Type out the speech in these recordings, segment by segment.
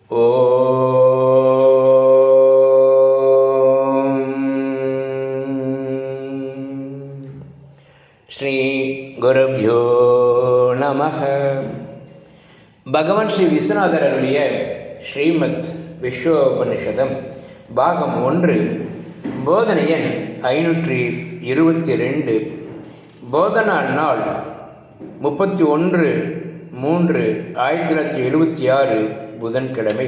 ஸ்ரீ குருப்யோ நமஹ. பகவான் ஸ்ரீ விஸ்வநாதர் அருளிய ஸ்ரீமத் விஸ்வோபனிஷதம் பாகம் 1, போதனை எண் 522. போதனா நாள் 31/3/1976 புதன்கிழமை.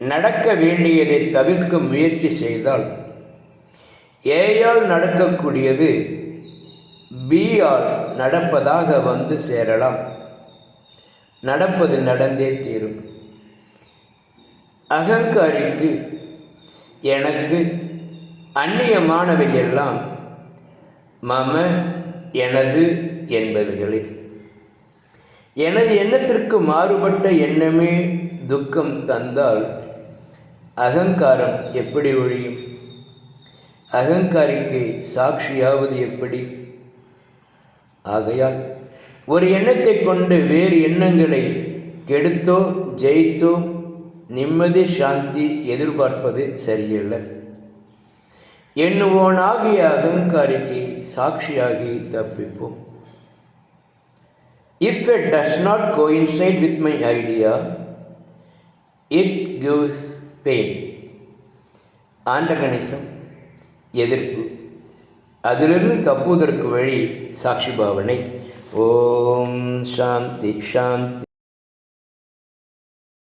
நடக்க வேண்டியதை தவிர்க்க முயற்சி செய்தால் ஏயால் நடக்கக்கூடியது பியால் நடப்பதாக வந்து சேரலாம். நடப்பது நடந்தே தீரும். அகங்காரிக்கு எனக்கு அந்நியமானவை எல்லாம் மம எனது என்பவைகளே. எனது எண்ணத்திற்கு மாறுபட்ட எண்ணமே துக்கம் தந்தால் அகங்காரம் எப்படி ஒழியும்? அகங்காரிக்கு சாட்சியாவது எப்படி? ஆகையால் ஒரு எண்ணத்தை கொண்டு வேறு எண்ணங்களை கெடுத்தோ ஜெயித்தோ நிம்மதி சாந்தி எதிர்பார்ப்பது சரியல்ல. எண்ணுவோனாகிய அகங்காரிக்கு சாட்சியாகி தப்பிப்போம். If it does not coincide with my idea, it gives pain. ஆண்டகனிசம், எதிர்ப்பு. அதிலிருந்து தப்புவதற்கு வழி சாட்சி பாவனை. ஓம் சாந்தி சாந்தி.